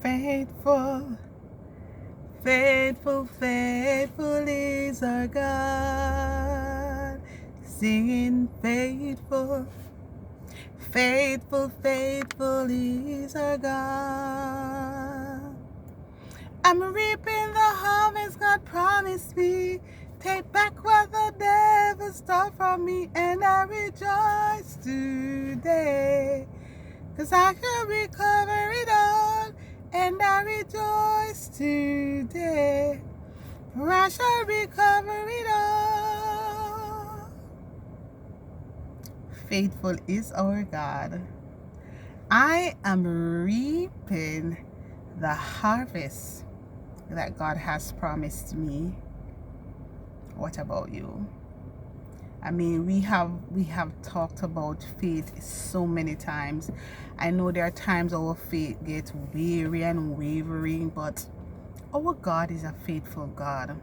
Faithful, faithful, faithful is our God. Singing faithful, faithful, faithful is our God. I'm reaping the harvest God promised me. Take back what the devil stole from me, and I rejoice today. 'Cause I can recover it all, and I rejoice today. For I shall recover it all. Faithful is our God. I am reaping the harvest that God has promised me. What about you? I mean, we have talked about faith so many times. I know there are times our faith gets weary and wavering, but our God is a faithful God.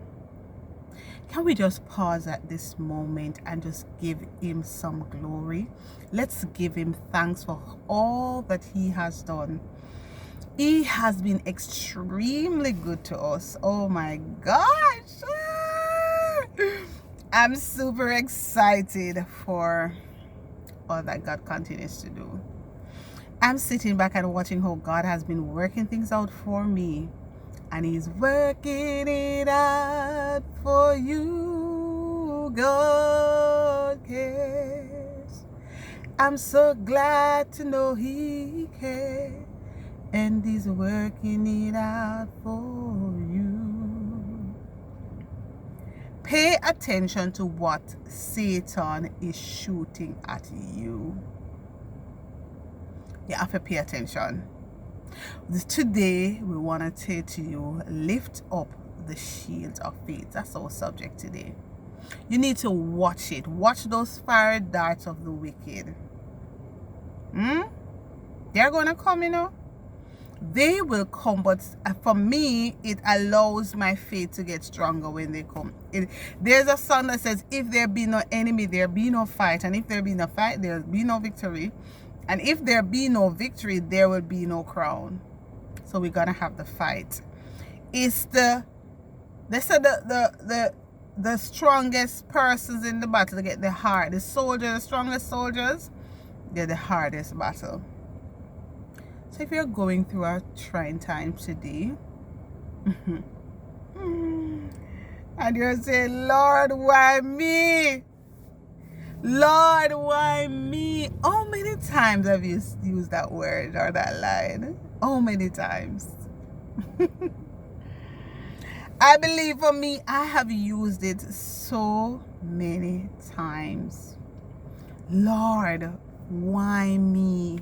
Can we just pause at this moment and just give him some glory? Let's give him thanks for all that he has done. He has been extremely good to us. Oh my gosh. I'm super excited for all that God continues to do. I'm sitting back and watching how God has been working things out for me. And he's working it out for you. God cares. I'm so glad to know he cares. And he's working it out for you. Pay attention to what Satan is shooting at you. You have to pay attention. Today, we want to say to you, lift up the shield of faith. That's our subject today. You need to watch it. Watch those fiery darts of the wicked. They're going to come, you know. They will come, but for me, it allows my faith to get stronger when they come. There's a song that says, if there be no enemy, there be no fight. And if there be no fight, there will be no victory. And if there be no victory, there will be no crown. So we're gonna have the fight. It's they said the strongest persons in the battle get the strongest soldiers get the hardest battle. So if you're going through a trying time today, and you're saying, Lord, why me? Lord, why me? How many times have you used that word or that line? How many times? I believe for me, I have used it so many times. Lord, why me?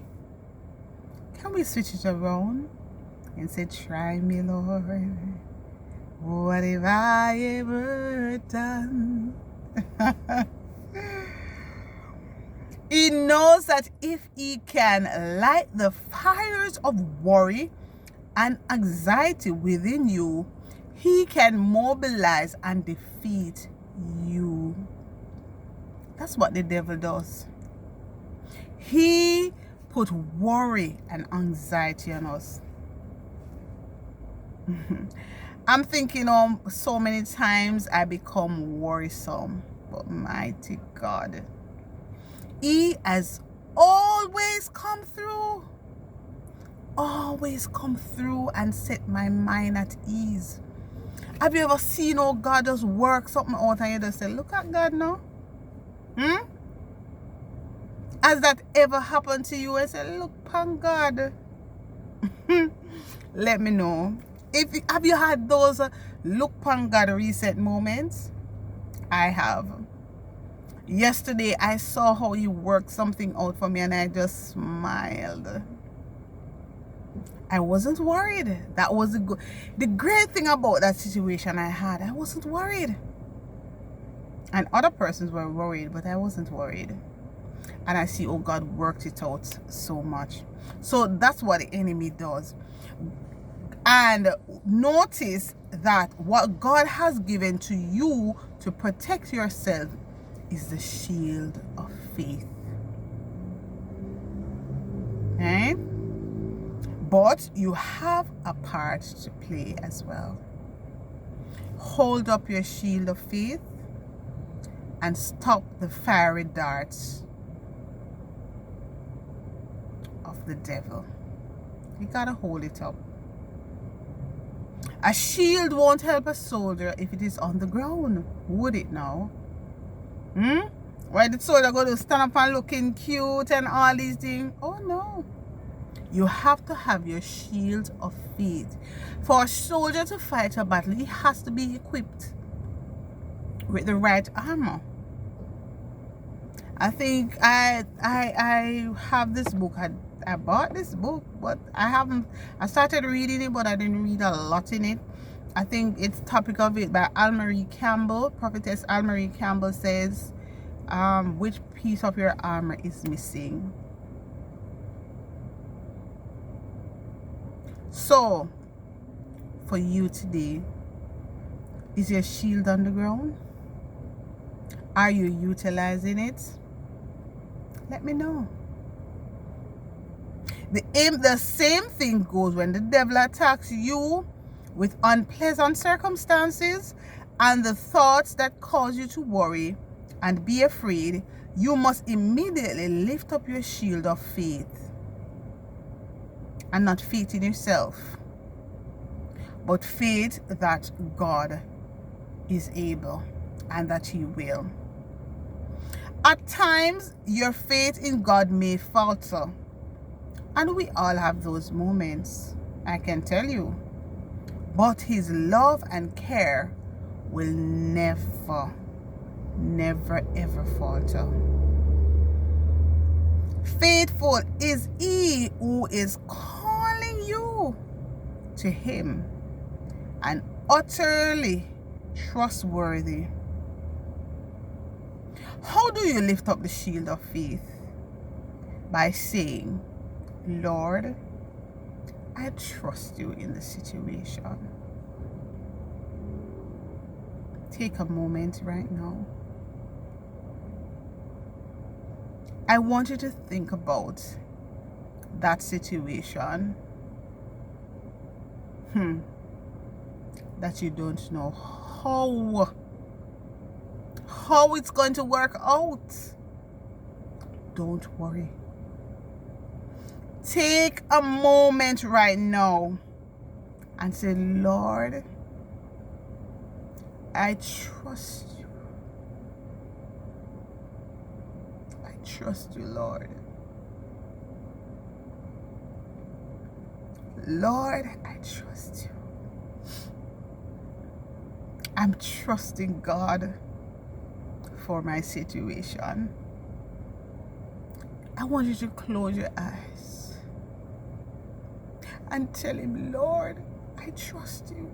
Can we switch it around and say, try me, Lord? What have I ever done? He knows that if he can light the fires of worry and anxiety within you, he can mobilize and defeat you. That's what the devil does. He put worry and anxiety on us. I'm thinking so many times I become worrisome, but mighty God, he has always come through and set my mind at ease. Have you ever seen how God just work something out and you just say, look at God now? Has that ever happened to you? I say, look upon God. Let me know. Have you had those look upon God recent moments? I have. Yesterday, I saw how he worked something out for me and I just smiled. I wasn't worried. That was the great thing about that situation I had. I wasn't worried. And other persons were worried, but I wasn't worried. And I see, oh, God worked it out so much. So that's what the enemy does. And notice that what God has given to you to protect yourself is the shield of faith. Right? but you have a part to play as well. Hold up your shield of faith and stop the fiery darts of the devil. You gotta hold it up. A shield won't help a soldier if it is on the ground, would it now? Why the soldier going to stand up and looking cute and all these things? Oh no. You have to have your shield of faith. For a soldier to fight a battle, he has to be equipped with the right armor. I think I have this book. I bought this book, but I started reading it, but I didn't read a lot in it. I think it's Topic of It by Almarie Campbell. Prophetess Almarie Campbell says, which piece of your armor is missing? So, for you today, is your shield on the ground? Are you utilizing it? Let me know. The same thing goes when the devil attacks you with unpleasant circumstances and the thoughts that cause you to worry and be afraid. You must immediately lift up your shield of faith. And not faith in yourself, but faith that God is able and that He will. At times, your faith in God may falter. And we all have those moments, I can tell you. But His love and care will never, never, ever falter. Faithful is He who is calling you to Him, and utterly trustworthy. How do you lift up the shield of faith? By saying, Lord, I trust you in the situation. Take a moment right now. I want you to think about that situation that you don't know how it's going to work out. Don't worry. Take a moment right now and say, Lord, I trust you. I trust you, Lord. Lord, I trust you. I'm trusting God for my situation. I want you to close your eyes and tell Him, Lord, I trust you.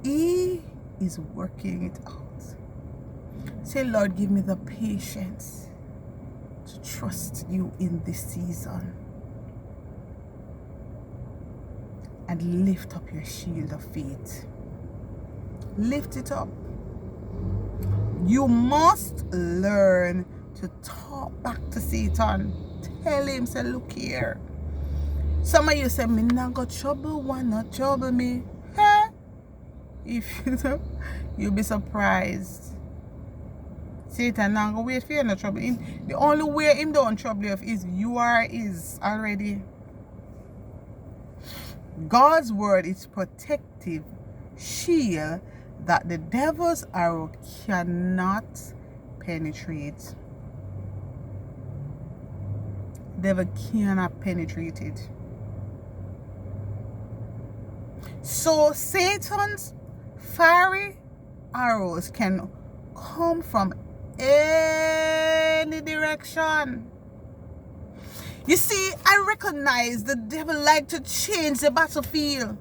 He is working it out. Say, Lord, give me the patience to trust you in this season. And lift up your shield of faith. Lift it up. You must learn to talk back to Satan. Tell him, say, look here. Some of you say, me not got trouble, why not trouble me? Huh? If you don't, you'll be surprised. Satan not gonna wait for you no trouble. The only way him don't trouble you is you are his already. God's word is protective shield that the devil's arrow cannot penetrate. Devil cannot penetrate it. So Satan's fiery arrows can come from any direction. You see, I recognize the devil like to change the battlefield.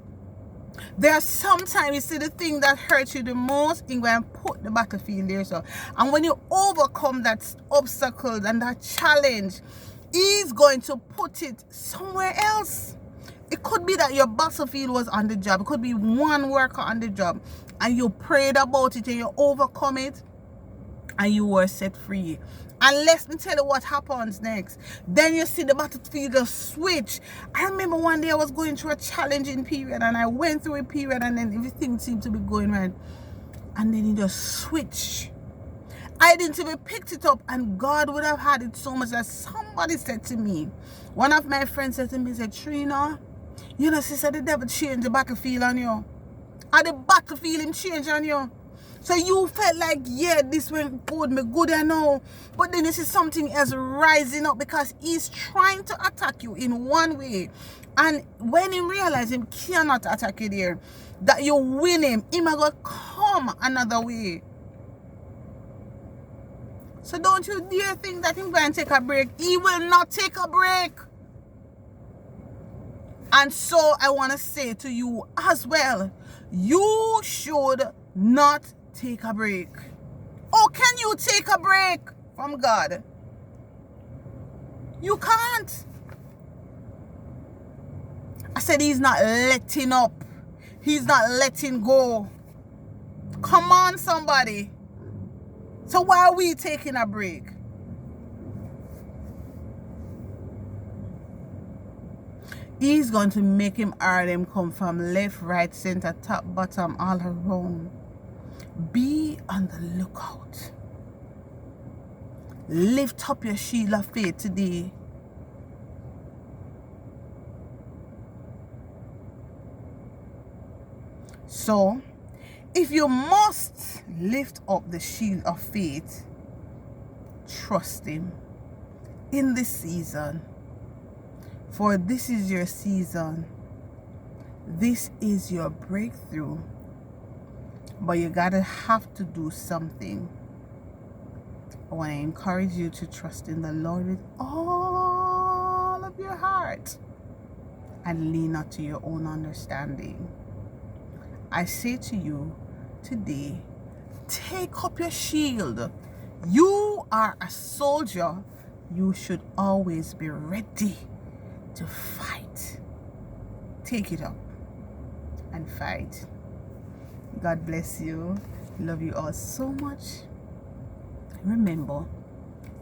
There are sometimes, you see, the thing that hurts you the most, you go and put the battlefield there. So, and when you overcome that obstacle and that challenge, he's going to put it somewhere else. It could be that your battlefield was on the job. It could be one worker on the job, and you prayed about it and you overcome it, and you were set free. And let me tell you what happens next. Then you see the battlefield just switch. I remember one day I was going through a challenging period, and I went through a period, and then everything seemed to be going right. And then it just switched. I didn't even pick it up, and God would have had it so much that somebody said to me, one of my friends said to me, said, Trina, you know, sister, the devil changed the battlefield on you. And the battlefield him change on you. So you felt like, yeah, this went good, me good I know. But then you see something else rising up, because he's trying to attack you in one way. And when he realizes him cannot attack you there, that you win him, he might go come another way. So don't you dare think that he's going to take a break. He will not take a break. And so I want to say to you as well, you should not take a break. Oh, can you take a break from God? You can't. I said he's not letting up. He's not letting go. Come on, somebody. So why are we taking a break? He's going to make him hard them come from left, right, center, top, bottom, all around. Be on the lookout. Lift up your shield of faith today. So, if you must lift up the shield of faith, trust him in this season. For this is your season. This is your breakthrough. But you gotta have to do something. I want to encourage you to trust in the Lord with all of your heart and lean not to your own understanding. I say to you today, take up your shield. You are a soldier. You should always be ready to fight. Take it up and fight. God bless you. Love you all so much. Remember,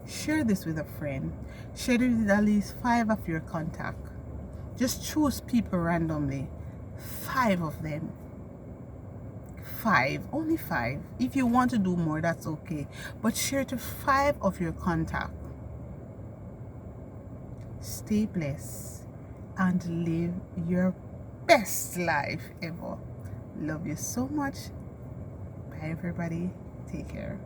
share this with a friend. Share it with at least 5 of your contacts. Just choose people randomly. 5 of them. 5. Only 5. If you want to do more, that's okay. But share to 5 of your contacts. Stay blessed and live your best life ever. Love you so much. Bye everybody. Take care.